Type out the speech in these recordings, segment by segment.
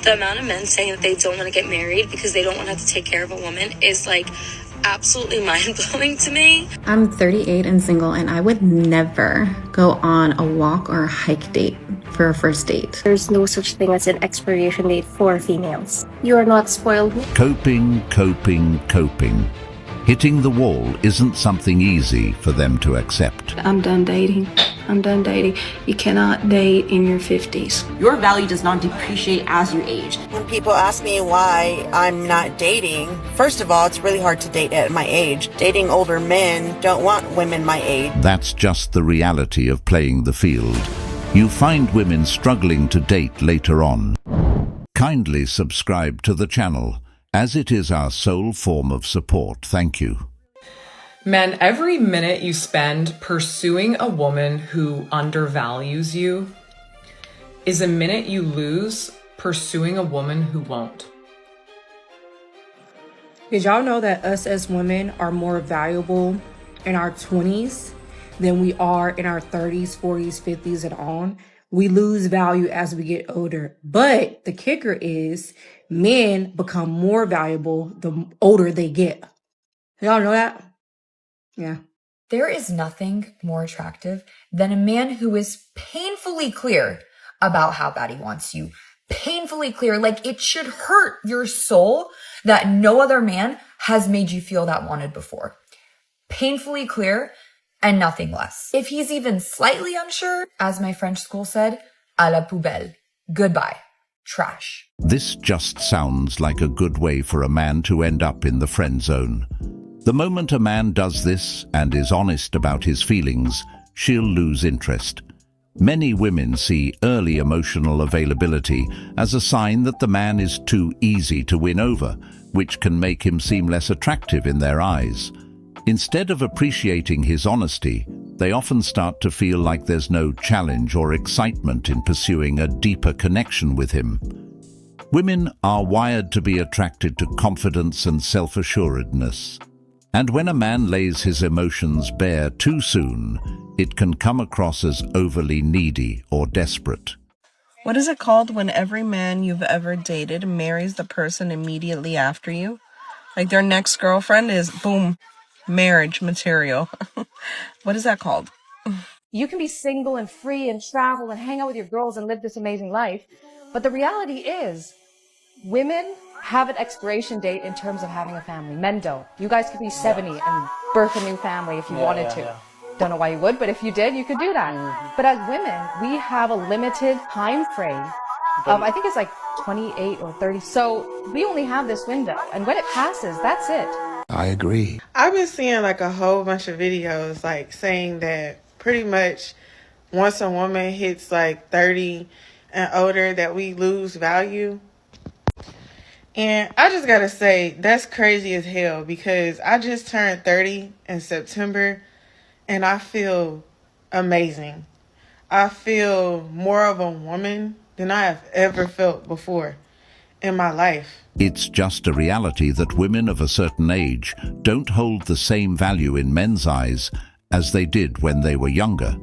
The amount of men saying that they don't want to get married because they don't want to have to take care of a woman is like absolutely mind-blowing to me. I'm 38 and single, and I would never go on a walk or a hike date for a first date. There's no such thing as an expiration date for females. You are not spoiled. Coping. Hitting the wall isn't something easy for them to accept. I'm done dating. You cannot date in your 50s. Your value does not depreciate as you age. When people ask me why I'm not dating, first of all, it's really hard to date at my age. Dating older men don't want women my age. That's just the reality of playing the field. You find women struggling to date later on. Kindly subscribe to the channel, as it is our sole form of support. Thank you. Men, every minute you spend pursuing a woman who undervalues you is a minute you lose pursuing a woman who won't. Did y'all know that us as women are more valuable in our 20s than we are in our 30s, 40s, 50s, and on? We lose value as we get older. But the kicker is men become more valuable the older they get. Y'all know that? Yeah. There is nothing more attractive than a man who is painfully clear about how bad he wants you. Painfully clear. Like, it should hurt your soul that no other man has made you feel that wanted before. Painfully clear and nothing less. If he's even slightly unsure, as my French school said, à la poubelle. Goodbye. Trash. This just sounds like a good way for a man to end up in the friend zone. The moment a man does this and is honest about his feelings, she'll lose interest. Many women see early emotional availability as a sign that the man is too easy to win over, which can make him seem less attractive in their eyes. Instead of appreciating his honesty, they often start to feel like there's no challenge or excitement in pursuing a deeper connection with him. Women are wired to be attracted to confidence and self-assuredness. And when a man lays his emotions bare too soon, it can come across as overly needy or desperate. What is it called when every man you've ever dated marries the person immediately after you? Like their next girlfriend is, boom, marriage material. What is that called? You can be single and free and travel and hang out with your girls and live this amazing life. But the reality is, women have an expiration date in terms of having a family. Men don't. You guys could be 70 and birth a new family if you wanted to. Don't know why you would, but if you did, you could do that. But as women, we have a limited time frame of, I think it's like 28 or 30. So we only have this window. And when it passes, that's it. I agree. I've been seeing like a whole bunch of videos like saying that pretty much once a woman hits like 30 and older that we lose value. And I just gotta say, that's crazy as hell because I just turned 30 in September and I feel amazing. I feel more of a woman than I have ever felt before in my life. It's just a reality that women of a certain age don't hold the same value in men's eyes as they did when they were younger.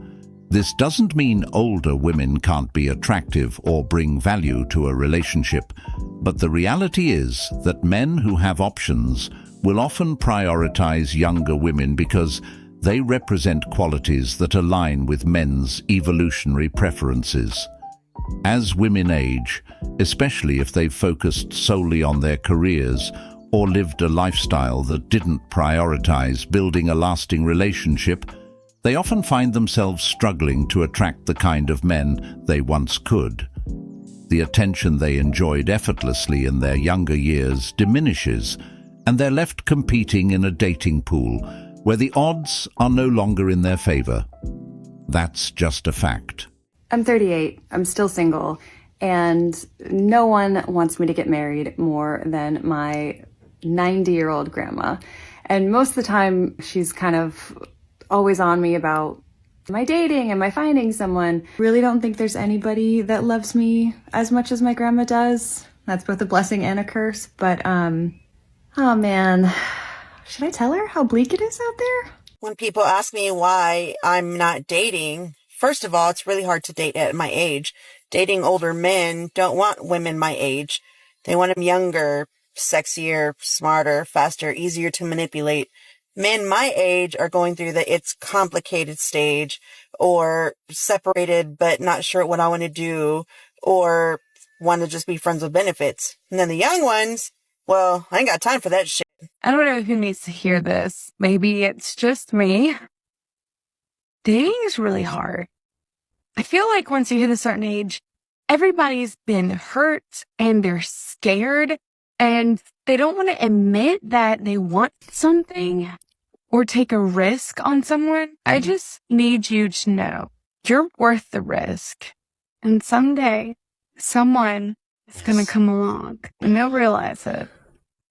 This doesn't mean older women can't be attractive or bring value to a relationship, but the reality is that men who have options will often prioritize younger women because they represent qualities that align with men's evolutionary preferences. As women age, especially if they've focused solely on their careers or lived a lifestyle that didn't prioritize building a lasting relationship, they often find themselves struggling to attract the kind of men they once could. The attention they enjoyed effortlessly in their younger years diminishes, and they're left competing in a dating pool where the odds are no longer in their favor. That's just a fact. I'm 38. I'm still single, and no one wants me to get married more than my 90-year-old grandma. And most of the time, she's kind of always on me about my dating and my finding someone. Really don't think there's anybody that loves me as much as my grandma does. That's both a blessing and a curse. But, oh man, should I tell her how bleak it is out there? When people ask me why I'm not dating, first of all, it's really hard to date at my age. Dating older men don't want women my age. They want them younger, sexier, smarter, faster, easier to manipulate. Men my age are going through the it's complicated stage, or separated but not sure what I want to do, or want to just be friends with benefits. And then the young ones, well, I ain't got time for that shit. I don't know who needs to hear this. Maybe it's just me. Dating is really hard. I feel like once you hit a certain age, everybody's been hurt and they're scared and they don't want to admit that they want something or take a risk on someone. I just need you to know you're worth the risk. And someday someone is going to come along and they'll realize it.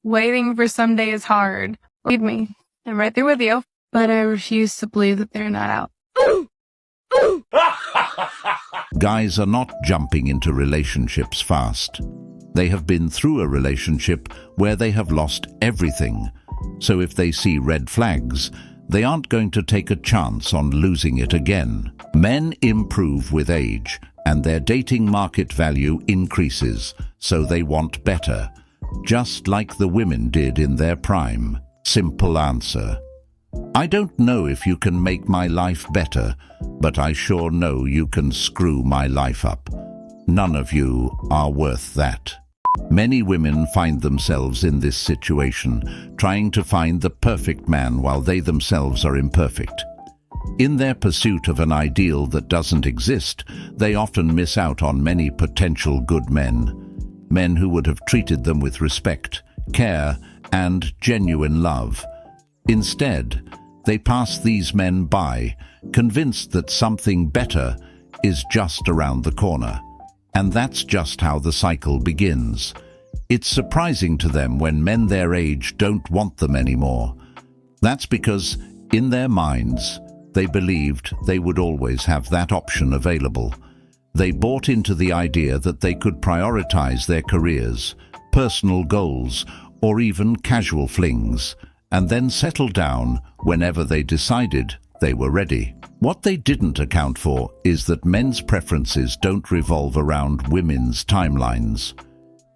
Waiting for someday is hard. Believe me, I'm right there with you, but I refuse to believe that they're not out. Guys are not jumping into relationships fast. They have been through a relationship where they have lost everything. So if they see red flags, they aren't going to take a chance on losing it again. Men improve with age, and their dating market value increases, so they want better. Just like the women did in their prime. Simple answer. I don't know if you can make my life better, but I sure know you can screw my life up. None of you are worth that. Many women find themselves in this situation, trying to find the perfect man while they themselves are imperfect. In their pursuit of an ideal that doesn't exist, they often miss out on many potential good men. Men who would have treated them with respect, care, and genuine love. Instead, they pass these men by, convinced that something better is just around the corner. And that's just how the cycle begins. It's surprising to them when men their age don't want them anymore. That's because, in their minds, they believed they would always have that option available. They bought into the idea that they could prioritize their careers, personal goals, or even casual flings, and then settle down whenever they decided they were ready. What they didn't account for is that men's preferences don't revolve around women's timelines.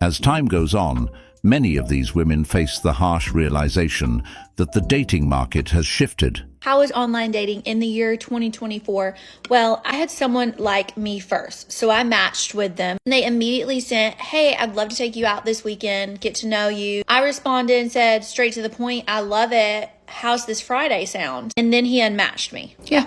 As time goes on, many of these women face the harsh realization that the dating market has shifted. How is online dating in the year 2024? Well, I had someone like me first, so I matched with them. And they immediately sent, hey, I'd love to take you out this weekend, get to know you. I responded and said, straight to the point, I love it. How's this Friday sound? And then he unmatched me. Yeah.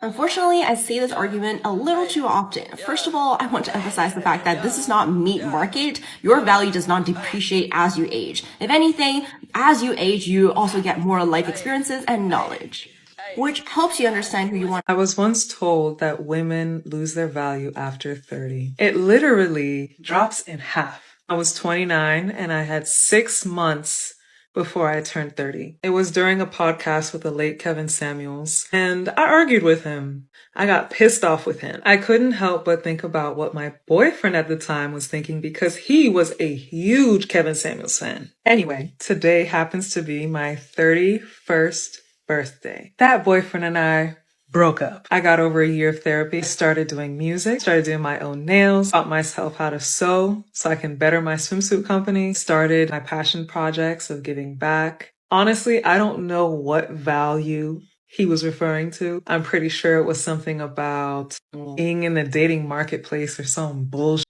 Unfortunately, I see this argument a little too often. First of all, I want to emphasize the fact that this is not meat market. Your value does not depreciate as you age. If anything, as you age, you also get more life experiences and knowledge, which helps you understand who you want. I was once told that women lose their value after 30. It literally drops in half. I was 29 and I had 6 months before I turned 30. It was during a podcast with the late Kevin Samuels, and I argued with him. I got pissed off with him. I couldn't help but think about what my boyfriend at the time was thinking because he was a huge Kevin Samuels fan. Anyway, today happens to be my 31st birthday. That boyfriend and I broke up. I got over a year of therapy, started doing music, started doing my own nails, taught myself how to sew so I can better my swimsuit company, started my passion projects of giving back. Honestly, I don't know what value he was referring to. I'm pretty sure it was something about being in the dating marketplace or some bullshit.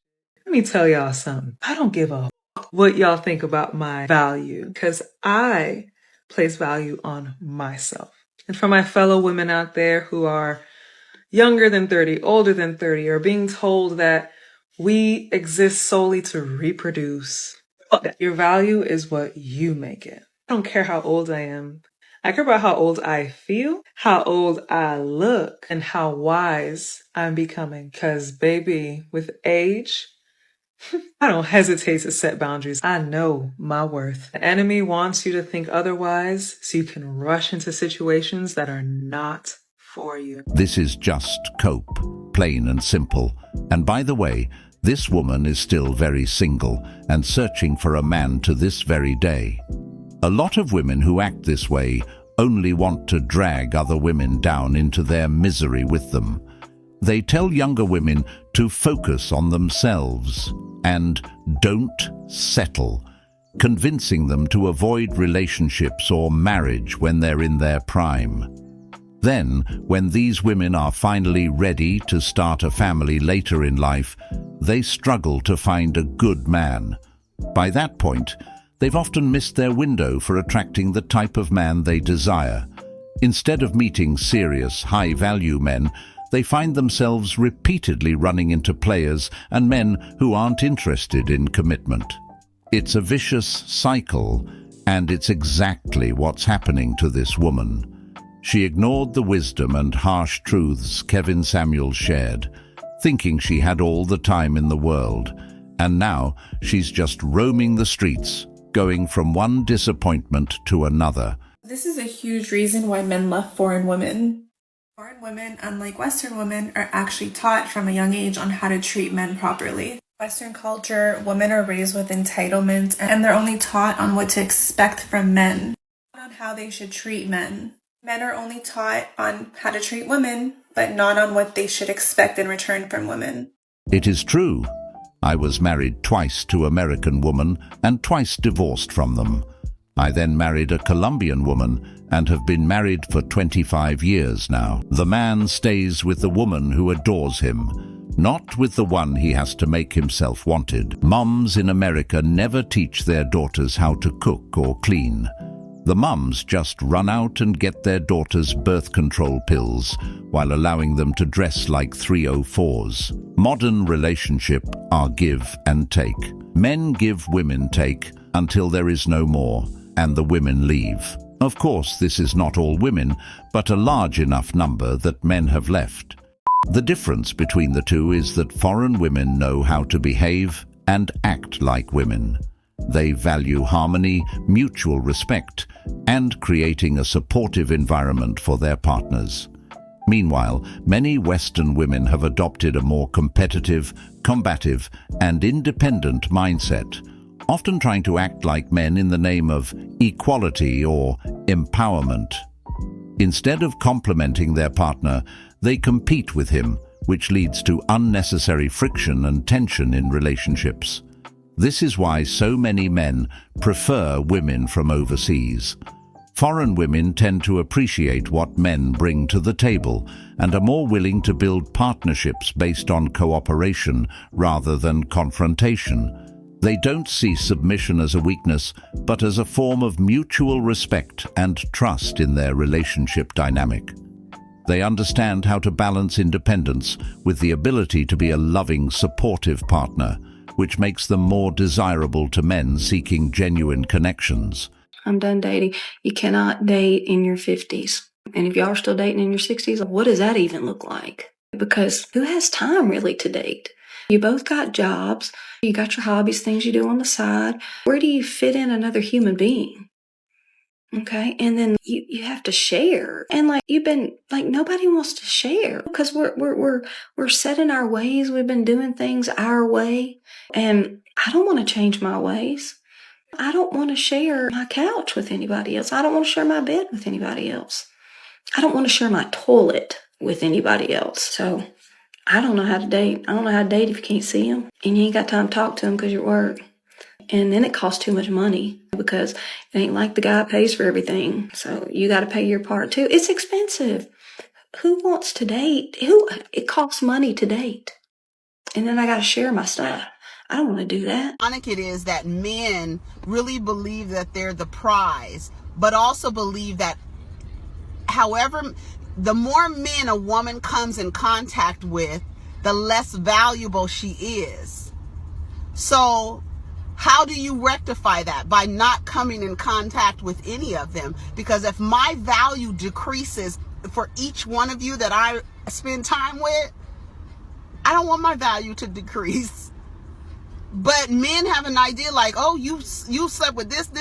Let me tell y'all something. I don't give a what y'all think about my value because I place value on myself. And for my fellow women out there who are younger than 30, older than 30, or being told that we exist solely to reproduce, your value is what you make it. I don't care how old I am. I care about how old I feel, how old I look, and how wise I'm becoming. Because, baby, with age, I don't hesitate to set boundaries. I know my worth. The enemy wants you to think otherwise so you can rush into situations that are not for you. This is just cope, plain and simple. And by the way, this woman is still very single and searching for a man to this very day. A lot of women who act this way only want to drag other women down into their misery with them. They tell younger women to focus on themselves and don't settle, convincing them to avoid relationships or marriage when they're in their prime. Then, when these women are finally ready to start a family later in life, they struggle to find a good man. By that point, they've often missed their window for attracting the type of man they desire. Instead of meeting serious, high-value men, they find themselves repeatedly running into players and men who aren't interested in commitment. It's a vicious cycle, and it's exactly what's happening to this woman. She ignored the wisdom and harsh truths Kevin Samuels shared, thinking she had all the time in the world, and now she's just roaming the streets, going from one disappointment to another. This is a huge reason why men left foreign women. Foreign women, unlike Western women, are actually taught from a young age on how to treat men properly. Western culture, women are raised with entitlement, and they're only taught on what to expect from men, not on how they should treat men. Men are only taught on how to treat women, but not on what they should expect in return from women. It is true. I was married twice to American women and twice divorced from them. I then married a Colombian woman and have been married for 25 years now. The man stays with the woman who adores him, not with the one he has to make himself wanted. Mums in America never teach their daughters how to cook or clean. The mums just run out and get their daughters' birth control pills while allowing them to dress like 304s. Modern relationships are give and take. Men give, women take, until there is no more, and the women leave. Of course, this is not all women, but a large enough number that men have left. The difference between the two is that foreign women know how to behave and act like women. They value harmony, mutual respect, and creating a supportive environment for their partners. Meanwhile, many Western women have adopted a more competitive, combative, and independent mindset, often trying to act like men in the name of equality or empowerment. Instead of complimenting their partner, they compete with him, which leads to unnecessary friction and tension in relationships. This is why so many men prefer women from overseas. Foreign women tend to appreciate what men bring to the table and are more willing to build partnerships based on cooperation rather than confrontation. They don't see submission as a weakness, but as a form of mutual respect and trust in their relationship dynamic. They understand how to balance independence with the ability to be a loving, supportive partner, which makes them more desirable to men seeking genuine connections. I'm done dating. You cannot date in your 50s. And if y'all are still dating in your 60s, what does that even look like? Because who has time really to date? You both got jobs. You got your hobbies, things you do on the side. Where do you fit in another human being? Okay. And then you have to share. And nobody wants to share because we're set in our ways. We've been doing things our way. And I don't want to change my ways. I don't want to share my couch with anybody else. I don't want to share my bed with anybody else. I don't want to share my toilet with anybody else. So I don't know how to date. I don't know how to date if you can't see them and you ain't got time to talk to them because you're at work. And then it costs too much money because it ain't like the guy pays for everything. So you got to pay your part too. It's expensive. Who wants to date? It costs money to date. And then I got to share my stuff. I don't want to do that. Ironic it is that men really believe that they're the prize, but also believe that however, the more men a woman comes in contact with, the less valuable she is. So how do you rectify that? By not coming in contact with any of them. Because if my value decreases for each one of you that I spend time with, I don't want my value to decrease. But men have an idea like, oh, you slept with this.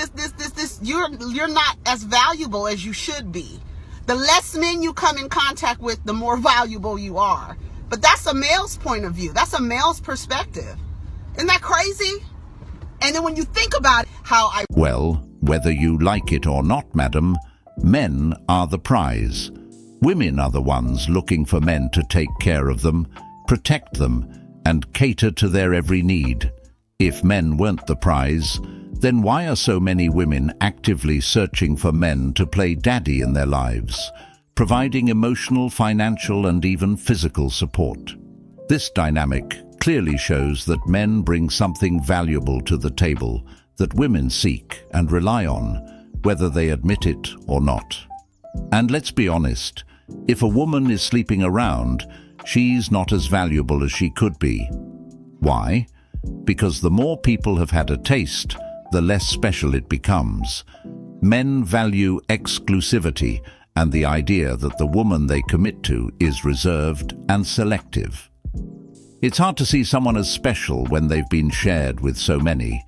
You're not as valuable as you should be. The less men you come in contact with, the more valuable you are. But that's a male's point of view. That's a male's perspective. Isn't that crazy? And then when you think about Well, whether you like it or not, madam, men are the prize. Women are the ones looking for men to take care of them, protect them, and cater to their every need. If men weren't the prize, then why are so many women actively searching for men to play daddy in their lives, providing emotional, financial, and even physical support? This dynamic clearly shows that men bring something valuable to the table that women seek and rely on, whether they admit it or not. And let's be honest, if a woman is sleeping around, she's not as valuable as she could be. Why? Because the more people have had a taste, the less special it becomes. Men value exclusivity and the idea that the woman they commit to is reserved and selective. It's hard to see someone as special when they've been shared with so many.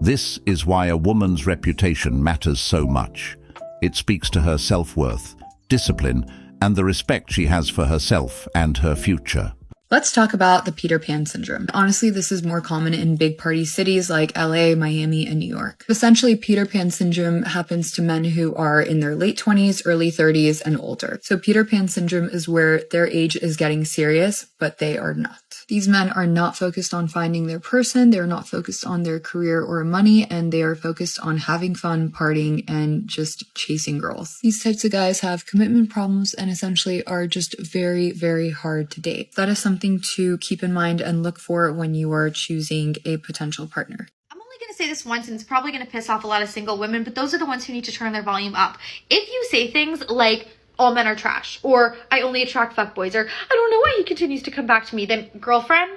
This is why a woman's reputation matters so much. It speaks to her self-worth, discipline, and the respect she has for herself and her future. Let's talk about the Peter Pan syndrome. Honestly, this is more common in big party cities like LA, Miami, and New York. Essentially, Peter Pan syndrome happens to men who are in their late 20s, early 30s, and older. So Peter Pan syndrome is where their age is getting serious, but they are not. These men are not focused on finding their person, they're not focused on their career or money, and they are focused on having fun, partying, and just chasing girls. These types of guys have commitment problems and essentially are just very, very hard to date. That is something to keep in mind and look for when you are choosing a potential partner. I'm only going to say this once, and it's probably going to piss off a lot of single women, but those are the ones who need to turn their volume up. If you say things like, all men are trash, or I only attract fuckboys, or I don't know why he continues to come back to me, then girlfriend,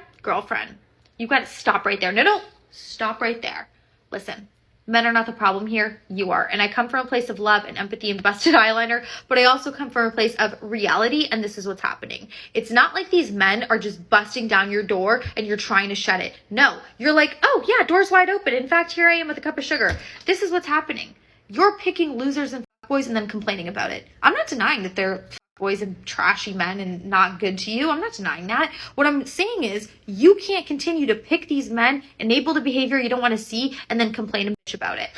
you got to stop right there. No, stop right there. Listen, men are not the problem here, you are. And I come from a place of love and empathy and busted eyeliner, but I also come from a place of reality, and this is what's happening. It's not like these men are just busting down your door and you're trying to shut it. No, you're like, oh yeah, door's wide open. In fact, here I am with a cup of sugar. This is what's happening. You're picking losers and boys and then complaining about it. I'm not denying that they're boys and trashy men and not good to you. I'm not denying that. What I'm saying is you can't continue to pick these men, enable the behavior you don't want to see, and then complain and bitch about it.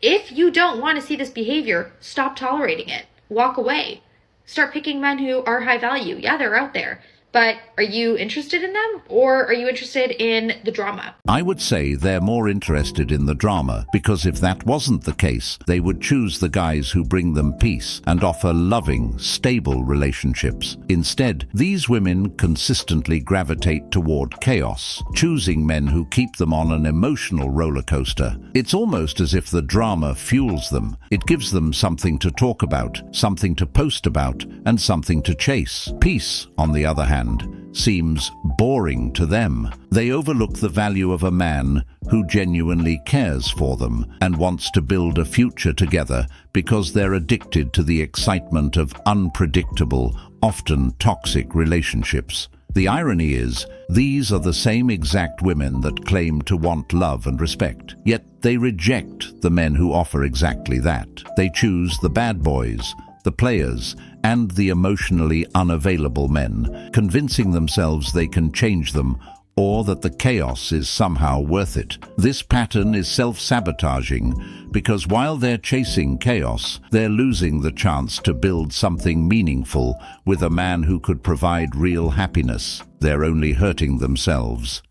If you don't want to see this behavior, stop tolerating it. Walk away. Start picking men who are high value. Yeah, they're out there. But are you interested in them, or are you interested in the drama? I would say they're more interested in the drama, because if that wasn't the case, they would choose the guys who bring them peace and offer loving, stable relationships. Instead, these women consistently gravitate toward chaos, choosing men who keep them on an emotional roller coaster. It's almost as if the drama fuels them. It gives them something to talk about, something to post about, and something to chase. Peace, on the other hand, seems boring to them. They overlook the value of a man who genuinely cares for them and wants to build a future together because they're addicted to the excitement of unpredictable, often toxic relationships. The irony is, these are the same exact women that claim to want love and respect, yet they reject the men who offer exactly that. They choose the bad boys, the players, and the emotionally unavailable men, convincing themselves they can change them or that the chaos is somehow worth it. This pattern is self-sabotaging because while they're chasing chaos, they're losing the chance to build something meaningful with a man who could provide real happiness. They're only hurting themselves.